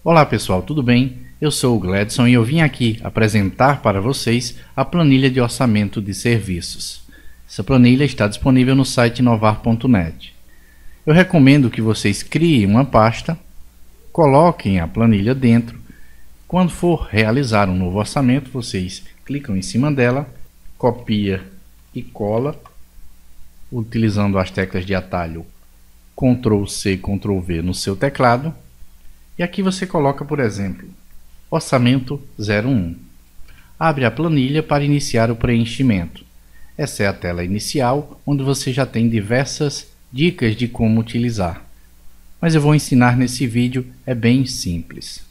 Olá pessoal, tudo bem? Eu sou o Gledson e eu vim aqui apresentar para vocês a planilha de orçamento de serviços. Essa planilha está disponível no site inovar.net. Eu recomendo que vocês criem uma pasta, coloquem a planilha dentro. Quando for realizar um novo orçamento, vocês clicam em cima dela, copia e cola, utilizando as teclas de atalho Ctrl+C, Ctrl+V no seu teclado. E aqui você coloca, por exemplo, Orçamento 01. Abre a planilha para iniciar o preenchimento. Essa é a tela inicial, onde você já tem diversas dicas de como utilizar. Mas eu vou ensinar nesse vídeo, é bem simples.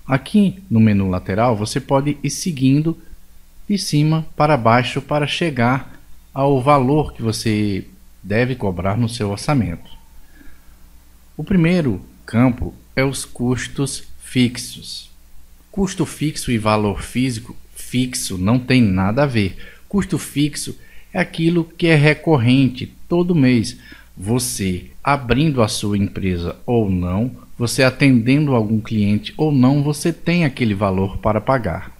Aqui no menu lateral você pode ir seguindo de cima para baixo para chegar ao valor que você deve cobrar no seu orçamento. O primeiro campo é os custos fixos. Custo fixo e valor físico fixo não tem nada a ver. Custo fixo é aquilo que é recorrente todo mês. Você abrindo a sua empresa ou não, você atendendo algum cliente ou não, você tem aquele valor para pagar.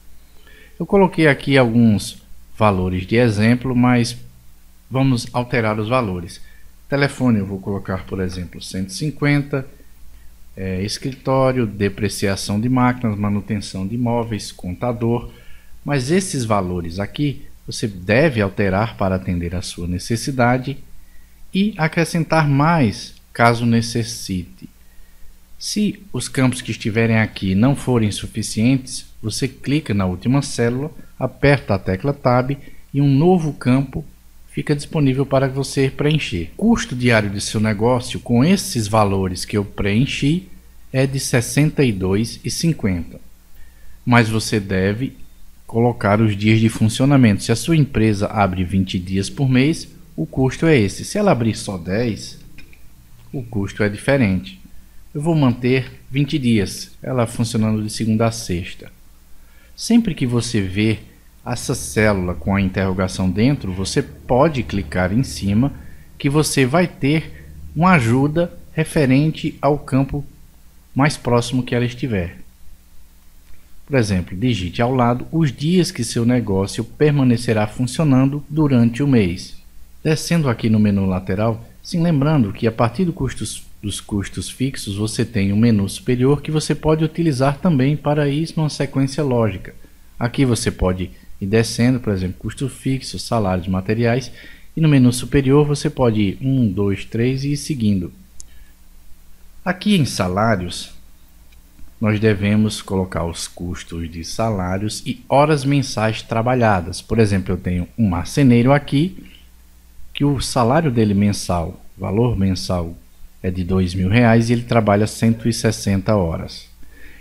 Eu coloquei aqui alguns valores de exemplo, mas vamos alterar os valores. Telefone eu vou colocar, por exemplo, 150. Escritório, depreciação de máquinas, manutenção de imóveis, contador. Mas esses valores aqui você deve alterar para atender a sua necessidade e acrescentar mais caso necessite. Se os campos que estiverem aqui não forem suficientes, você clica na última célula, aperta a tecla Tab e um novo campo fica disponível para você preencher. O custo diário de seu negócio com esses valores que eu preenchi é de R$ 62,50. Mas você deve colocar os dias de funcionamento. Se a sua empresa abre 20 dias por mês, o custo é esse. Se ela abrir só 10, o custo é diferente. Eu vou manter 20 dias, ela funcionando de segunda a sexta. Sempre que você ver essa célula com a interrogação dentro, você pode clicar em cima que você vai ter uma ajuda referente ao campo mais próximo que ela estiver. Por exemplo, digite ao lado os dias que seu negócio permanecerá funcionando durante o mês. Descendo aqui no menu lateral, sim, lembrando que a partir dos custos fixos você tem um menu superior que você pode utilizar também para ir numa sequência lógica. Aqui você pode ir descendo, por exemplo, custo fixo, salários, materiais, e no menu superior você pode ir 1, 2, 3 e ir seguindo. Aqui em salários, nós devemos colocar os custos de salários e horas mensais trabalhadas. Por exemplo, eu tenho um marceneiro aqui, que o salário dele mensal, valor mensal, é de R$ 2.000 e ele trabalha 160 horas.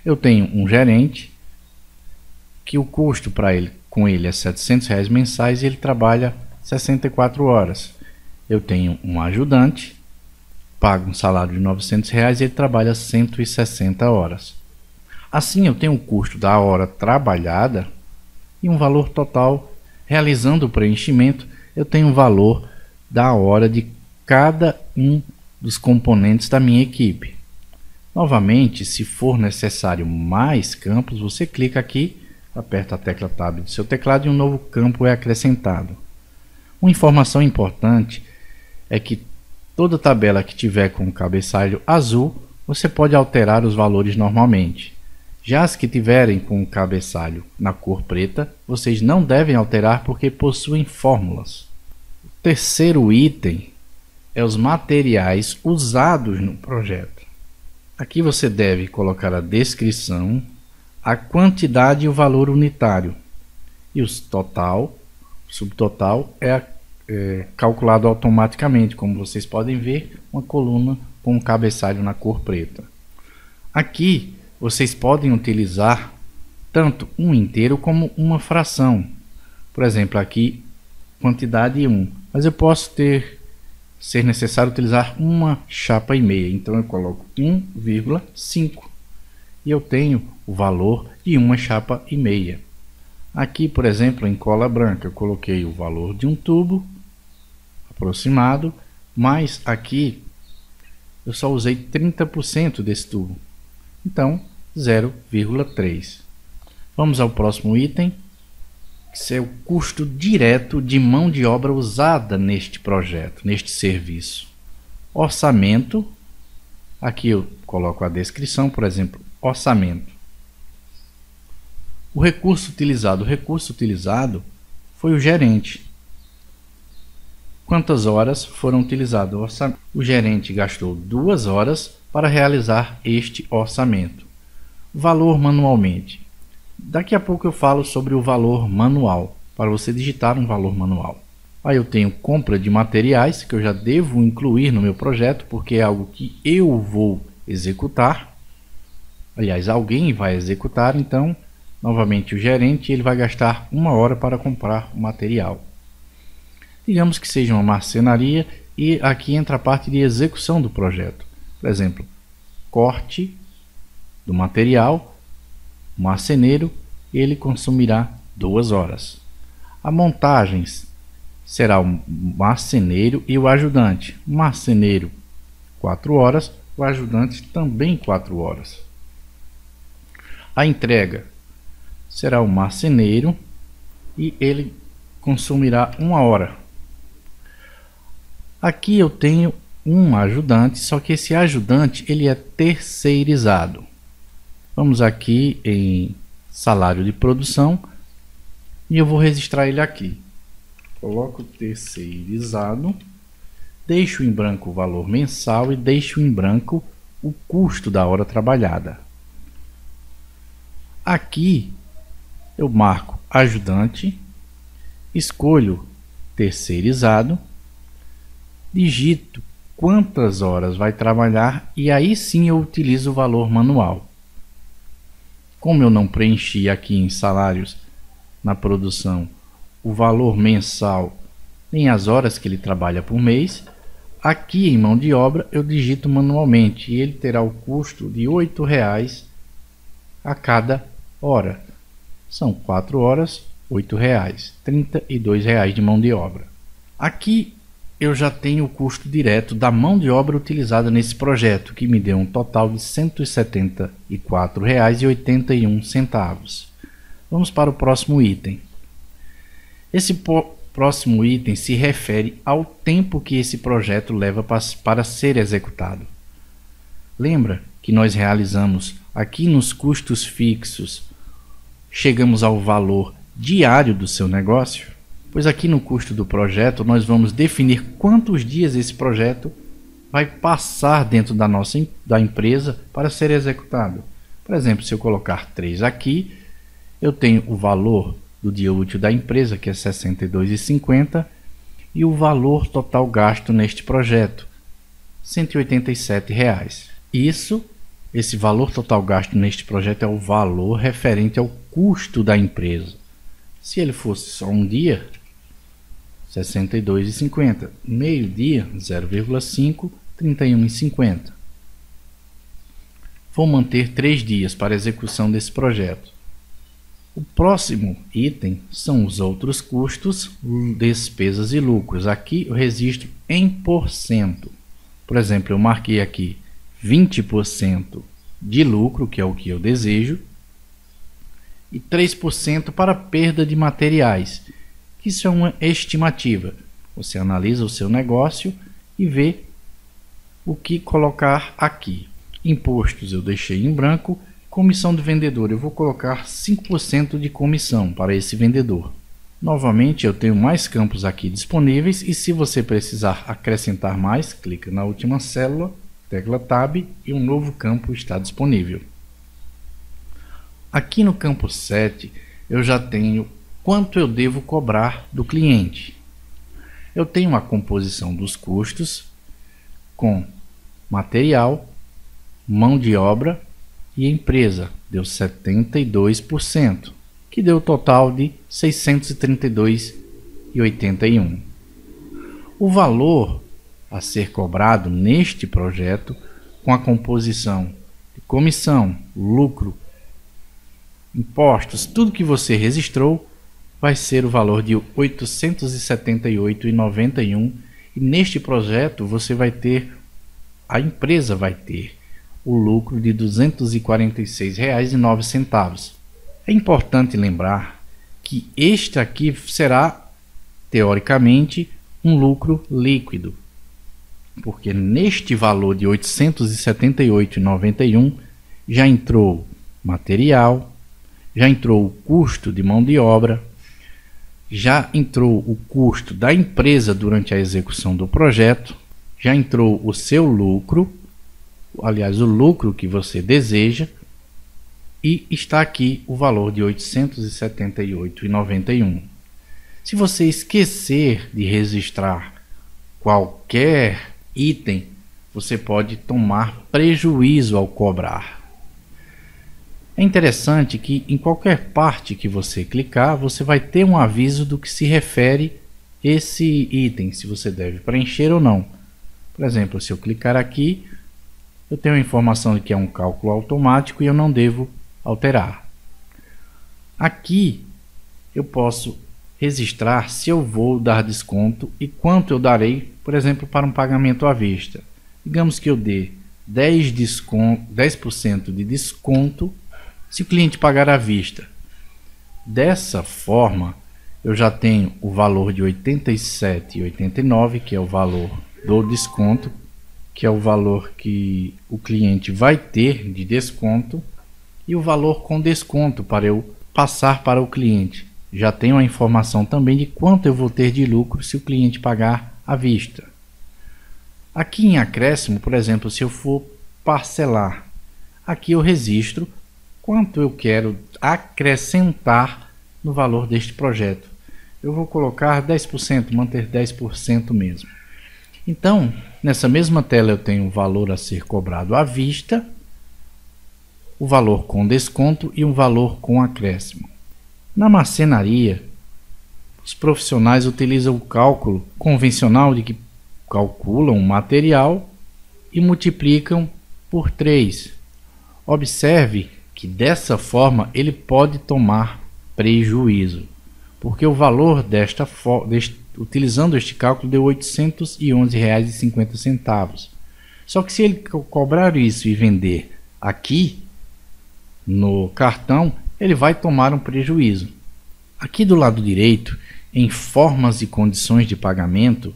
Eu tenho um gerente, que o custo para ele, com ele é R$ 700 mensais e ele trabalha 64 horas. Eu tenho um ajudante, pago um salário de R$ 900 e ele trabalha 160 horas. Assim eu tenho o custo da hora trabalhada e um valor total. Realizando o preenchimento, eu tenho o valor da hora de cada um dos componentes da minha equipe. Novamente, se for necessário mais campos, você clica aqui, aperta a tecla Tab do seu teclado e um novo campo é acrescentado. Uma informação importante é que toda tabela que tiver com o cabeçalho azul, você pode alterar os valores normalmente. Já as que tiverem com o cabeçalho na cor preta, vocês não devem alterar porque possuem fórmulas. O terceiro item é os materiais usados no projeto. Aqui você deve colocar a descrição, a quantidade e o valor unitário. E o subtotal é calculado automaticamente, como vocês podem ver, uma coluna com um cabeçalho na cor preta. Aqui vocês podem utilizar tanto um inteiro como uma fração. Por exemplo, aqui quantidade 1, mas eu posso ser necessário utilizar uma chapa e meia, então eu coloco 1,5 e eu tenho o valor de uma chapa e meia. Aqui, por exemplo, em cola branca, eu coloquei o valor de um tubo aproximado, mas aqui eu só usei 30% desse tubo. Então 0,3. Vamos ao próximo item, que é o custo direto de mão de obra usada neste projeto, neste serviço. Orçamento, aqui eu coloco a descrição, por exemplo, orçamento. O recurso utilizado foi o gerente. Quantas horas foram utilizadas? O gerente gastou 2 horas para realizar este orçamento. Valor manualmente. Daqui a pouco eu falo sobre o valor manual, para você digitar um valor manual. Aí eu tenho compra de materiais, que eu já devo incluir no meu projeto, porque é algo que eu vou executar. Aliás, alguém vai executar, então, novamente o gerente, ele vai gastar 1 hora para comprar o material. Digamos que seja uma marcenaria, e aqui entra a parte de execução do projeto. Por exemplo, corte do material, o marceneiro, ele consumirá 2 horas. A montagem será o marceneiro e o ajudante. O marceneiro 4 horas, o ajudante também 4 horas. A entrega será o marceneiro e ele consumirá 1 hora. Aqui eu tenho um ajudante, só que esse ajudante ele é terceirizado. Vamos aqui em salário de produção e eu vou registrar ele aqui. Coloco terceirizado, deixo em branco o valor mensal e deixo em branco o custo da hora trabalhada. Aqui eu marco ajudante, escolho terceirizado, digito quantas horas vai trabalhar e aí sim eu utilizo o valor manual. Como eu não preenchi aqui em salários na produção o valor mensal nem as horas que ele trabalha por mês, aqui em mão de obra eu digito manualmente e ele terá o custo de R$ 8,00 a cada hora. São 4 horas, R$ 8,00, R$ 32,00 de mão de obra. Aqui eu já tenho o custo direto da mão de obra utilizada nesse projeto, que me deu um total de R$ 174,81. Vamos para o próximo item. Esse próximo item se refere ao tempo que esse projeto leva para ser executado. Lembra que nós realizamos aqui nos custos fixos, chegamos ao valor diário do seu negócio? Pois aqui no custo do projeto nós vamos definir quantos dias esse projeto vai passar dentro da empresa para ser executado. Por exemplo, se eu colocar 3 aqui, eu tenho o valor do dia útil da empresa, que é R$ 62,50, e o valor total gasto neste projeto, R$ 187,00. Esse valor total gasto neste projeto é o valor referente ao custo da empresa. Se ele fosse só um dia, R$ 62,50. Meio dia, 0,5, R$ 31,50. Vou manter 3 dias para execução desse projeto. O próximo item são os outros custos, despesas e lucros. Aqui eu registro em porcento. Por exemplo, eu marquei aqui 20% de lucro, que é o que eu desejo, e 3% para perda de materiais. Isso é uma estimativa. Você analisa o seu negócio e vê o que colocar aqui. Impostos eu deixei em branco. Comissão do vendedor, eu vou colocar 5% de comissão para esse vendedor. Novamente eu tenho mais campos aqui disponíveis e se você precisar acrescentar mais, clica na última célula, tecla Tab e um novo campo está disponível. Aqui no campo 7 eu já tenho quanto eu devo cobrar do cliente. Eu tenho a composição dos custos com material, mão de obra e empresa, deu 72%, que deu o total de R$ 632,81. O valor a ser cobrado neste projeto, com a composição de comissão, lucro, impostos, tudo que você registrou, vai ser o valor de R$ 878,91. E neste projeto você vai ter, a empresa vai ter o lucro de R$ 246,09. É importante lembrar que este aqui será, teoricamente, um lucro líquido, porque neste valor de R$ 878,91 já entrou material, já entrou o custo de mão de obra, já entrou o custo da empresa durante a execução do projeto, já entrou o seu lucro, aliás, o lucro que você deseja, e está aqui o valor de R$ 878,91. Se você esquecer de registrar qualquer item, você pode tomar prejuízo ao cobrar. É interessante que em qualquer parte que você clicar, você vai ter um aviso do que se refere esse item, se você deve preencher ou não. Por exemplo, se eu clicar aqui, eu tenho a informação de que é um cálculo automático e eu não devo alterar. Aqui eu posso registrar se eu vou dar desconto e quanto eu darei, por exemplo, para um pagamento à vista. Digamos que eu dê 10% de desconto se o cliente pagar à vista. Dessa forma, eu já tenho o valor de R$ 87,89, que é o valor do desconto, que é o valor que o cliente vai ter de desconto, e o valor com desconto para eu passar para o cliente. Já tenho a informação também de quanto eu vou ter de lucro se o cliente pagar à vista. Aqui em acréscimo, por exemplo, se eu for parcelar, aqui eu registro quanto eu quero acrescentar no valor deste projeto. Eu vou colocar 10%, manter 10% mesmo. Então, nessa mesma tela eu tenho o valor a ser cobrado à vista, o valor com desconto e um valor com acréscimo. Na marcenaria, os profissionais utilizam o cálculo convencional de que calculam o material e multiplicam por 3. Observe que dessa forma ele pode tomar prejuízo, porque o valor utilizando este cálculo deu R$ 811,50. Só que se ele cobrar isso e vender aqui no cartão, ele vai tomar um prejuízo. Aqui do lado direito, em formas e condições de pagamento,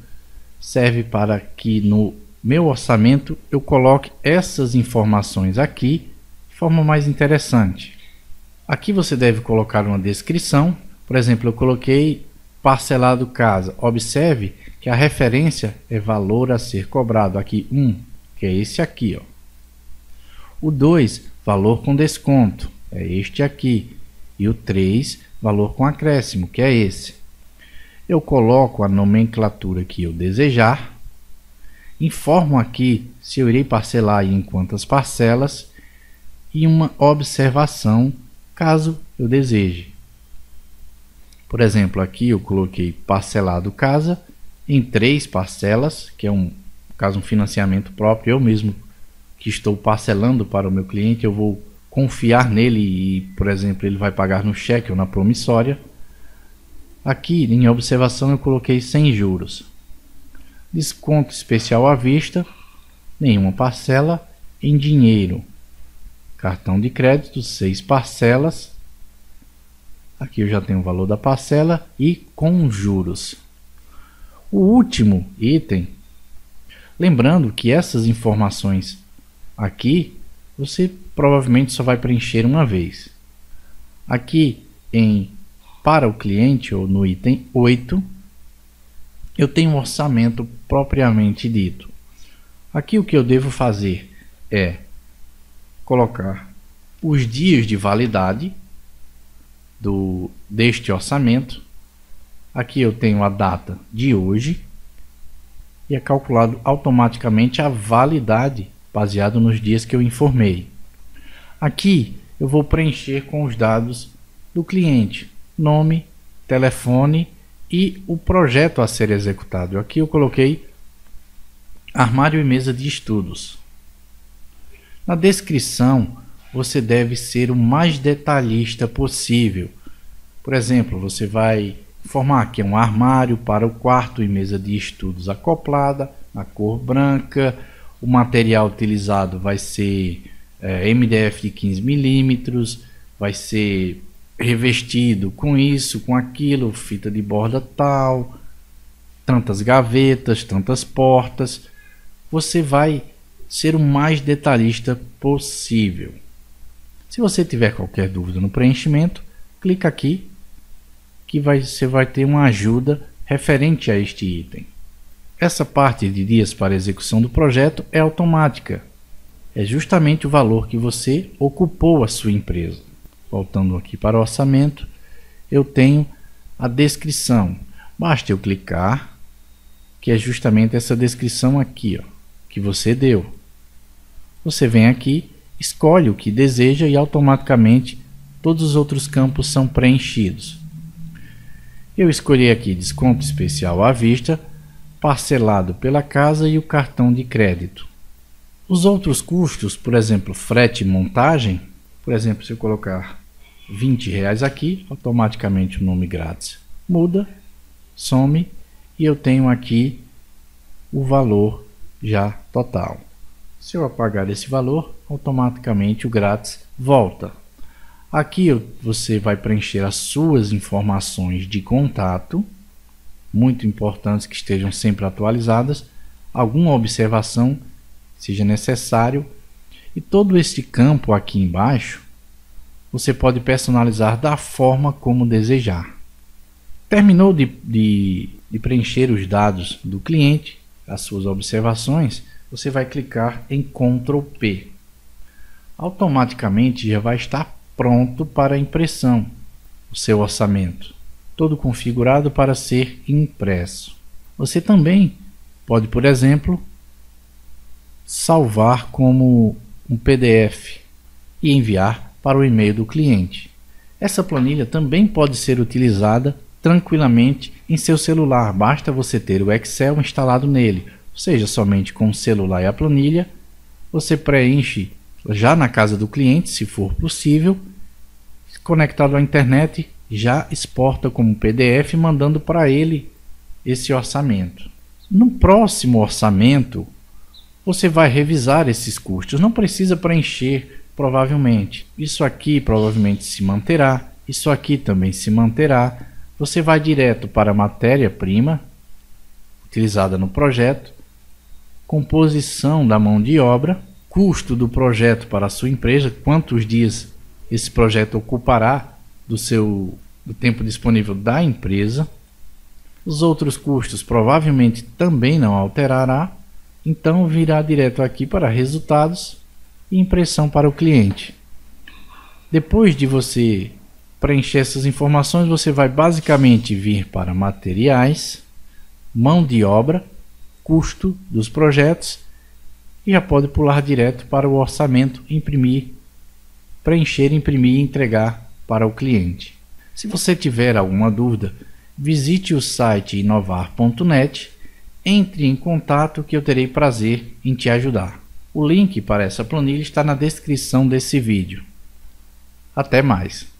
serve para que no meu orçamento eu coloque essas informações aqui de forma mais interessante. Aqui você deve colocar uma descrição. Por exemplo, eu coloquei parcelado casa. Observe que a referência é valor a ser cobrado. Aqui 1, que é esse aqui, ó. O 2, valor com desconto, é este aqui. E o 3, valor com acréscimo, que é esse. Eu coloco a nomenclatura que eu desejar. Informo aqui se eu irei parcelar em quantas parcelas. E uma observação, caso eu deseje. Por exemplo, aqui eu coloquei parcelado casa em 3 parcelas, que é um financiamento próprio. Eu mesmo que estou parcelando para o meu cliente, eu vou confiar nele e, por exemplo, ele vai pagar no cheque ou na promissória. Aqui em observação eu coloquei sem juros. Desconto especial à vista, nenhuma parcela, em dinheiro. Cartão de crédito, 6 parcelas. Aqui eu já tenho o valor da parcela e com juros. O último item, lembrando que essas informações aqui você provavelmente só vai preencher uma vez. Aqui em para o cliente, ou no item 8, eu tenho um orçamento propriamente dito. Aqui o que eu devo fazer é colocar os dias de validade deste orçamento. Aqui eu tenho a data de hoje e é calculado automaticamente a validade baseado nos dias que eu informei. Aqui eu vou preencher com os dados do cliente, nome, telefone e o projeto a ser executado. Aqui eu coloquei armário e mesa de estudos. Na descrição você deve ser o mais detalhista possível. Por exemplo, você vai informar que é um armário para o quarto e mesa de estudos acoplada, na cor branca, o material utilizado vai ser MDF de 15 milímetros, vai ser revestido com isso, com aquilo, fita de borda tal, tantas gavetas, tantas portas. Você vai ser o mais detalhista possível. Se você tiver qualquer dúvida no preenchimento, clica aqui que você vai ter uma ajuda referente a este item. Essa parte de dias para execução do projeto é automática. É justamente o valor que você ocupou a sua empresa. Voltando aqui para o orçamento, eu tenho a descrição. Basta eu clicar, que é justamente essa descrição aqui, ó, que você deu. Você vem aqui, escolhe o que deseja e automaticamente todos os outros campos são preenchidos. Eu escolhi aqui desconto especial à vista, parcelado pela casa e o cartão de crédito. Os outros custos, por exemplo, frete e montagem, por exemplo, se eu colocar R$20 aqui, automaticamente o nome grátis muda, some e eu tenho aqui o valor já total. Se eu apagar esse valor, automaticamente o grátis volta. Aqui você vai preencher as suas informações de contato, muito importantes que estejam sempre atualizadas, alguma observação seja necessário, e todo este campo aqui embaixo você pode personalizar da forma como desejar. Terminou de preencher os dados do cliente, as suas observações, você vai clicar em Ctrl P. Automaticamente já vai estar pronto para impressão o seu orçamento, todo configurado para ser impresso. Você também pode, por exemplo, salvar como um PDF e enviar para o e-mail do cliente. Essa planilha também pode ser utilizada tranquilamente em seu celular, basta você ter o Excel instalado nele, ou seja, somente com o celular e a planilha, você preenche já na casa do cliente, se for possível, conectado à internet, já exporta como PDF, mandando para ele esse orçamento. No próximo orçamento, você vai revisar esses custos, não precisa preencher provavelmente. Isso aqui provavelmente se manterá, isso aqui também se manterá. Você vai direto para a matéria-prima utilizada no projeto, composição da mão de obra, custo do projeto para a sua empresa, quantos dias esse projeto ocupará do tempo disponível da empresa. Os outros custos provavelmente também não alterará, então virá direto aqui para resultados e impressão para o cliente. Depois de você preencher essas informações, você vai basicamente vir para materiais, mão de obra, custo dos projetos e já pode pular direto para o orçamento, imprimir, preencher, imprimir e entregar para o cliente. Se você tiver alguma dúvida, visite o site inovar.net, entre em contato que eu terei prazer em te ajudar. O link para essa planilha está na descrição desse vídeo. Até mais!